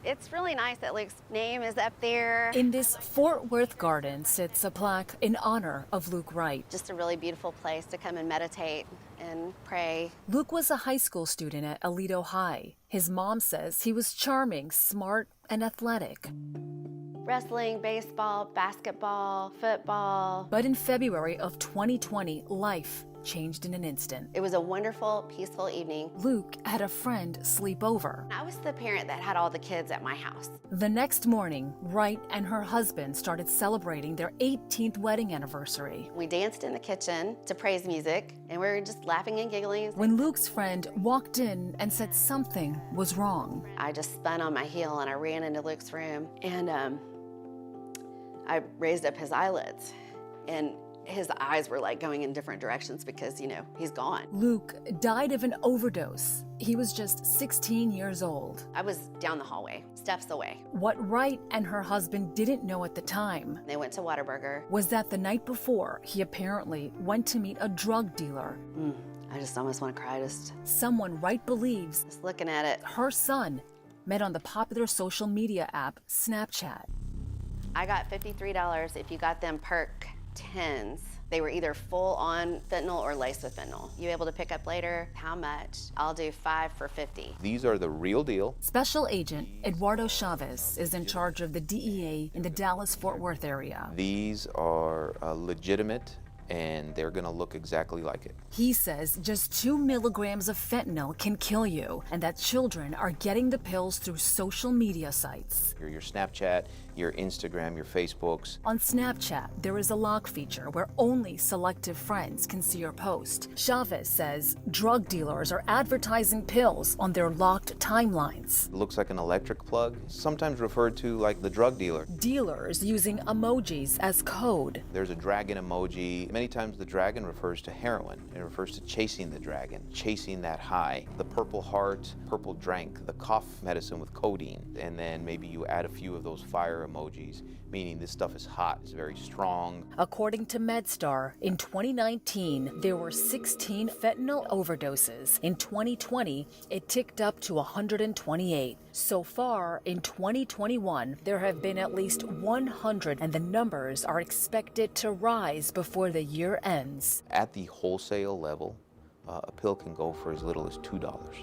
It's really nice that Luke's name is up there. In this Fort Worth garden sits a plaque in honor of Luke Wright. Just a really beautiful place to come and meditate and pray. Luke was a high school student at Aledo High. His mom says he was charming, smart, and athletic. Wrestling, baseball, basketball, football. But in February of 2020, life changed in an instant. It was a wonderful, peaceful evening. Luke had a friend sleep over. I was the parent that had all the kids at my house. The next morning, Wright and her husband started celebrating their 18th wedding anniversary. We danced in the kitchen to praise music, and we were just laughing and giggling. When Luke's friend walked in and said something was wrong, I just spun on my heel and I ran into Luke's room, and I raised up his eyelids, and his eyes were like going in different directions because, you know, he's gone. Luke died of an overdose. He was just 16 years old. I was down the hallway, steps away. What Wright and her husband didn't know at the time They went to Whataburger. was that the night before, he apparently went to meet a drug dealer. I just almost want to cry Someone Wright believes just looking at it. her son met on the popular social media app Snapchat. I got $53 if you got them perk 10s. They were either full on fentanyl or laced with fentanyl. You able to pick up later? How much? I'll do 5 for 50. These are the real deal. Special Agent Eduardo Chavez is in charge of the DEA in the Dallas-Fort Worth area. These are legitimate, and they're gonna look exactly like it. He says just 2 milligrams of fentanyl can kill you, and that children are getting the pills through social media sites. Your Snapchat, your Instagram, your Facebooks. On Snapchat, there is a lock feature where only selective friends can see your post. Chavez says drug dealers are advertising pills on their locked timelines. It looks like an electric plug, sometimes referred to like the drug dealer. Dealers using emojis as code. There's a dragon emoji. Many times the dragon refers to heroin. It refers to chasing the dragon, chasing that high. The purple heart, purple drank, the cough medicine with codeine. And then maybe you add a few of those fire emojis, meaning this stuff is hot, it's very strong. According to MedStar, in 2019, there were 16 fentanyl overdoses. In 2020, it ticked up to 128. So far, in 2021, there have been at least 100, and the numbers are expected to rise before the year ends. At the wholesale level, a pill can go for as little as $2.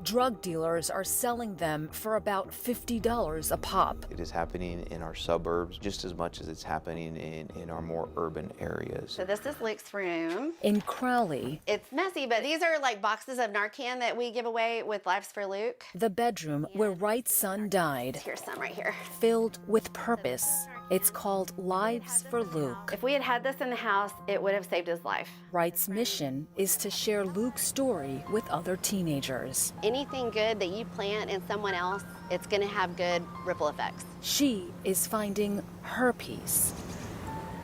Drug dealers are selling them for about $50 a pop. It is happening in our suburbs just as much as it's happening in our more urban areas. So this is Luke's room. In Crowley, It's messy, but these are like boxes of Narcan that we give away with Lives for Luke. the bedroom where Wright's son died, Here's some right here. filled with purpose. It's called Lives for Luke. If we had had this in the house, it would have saved his life. Wright's mission is to share Luke's story with other teenagers. Anything good that you plant in someone else, it's gonna have good ripple effects. She is finding her peace,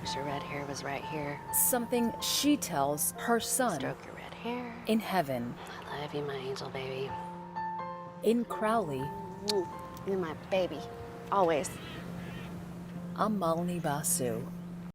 Wish your red hair was right here. something she tells her son Stroke your red hair. in heaven. I love you, my angel baby. In Crowley, You're my baby, always. I'm Malini Basu.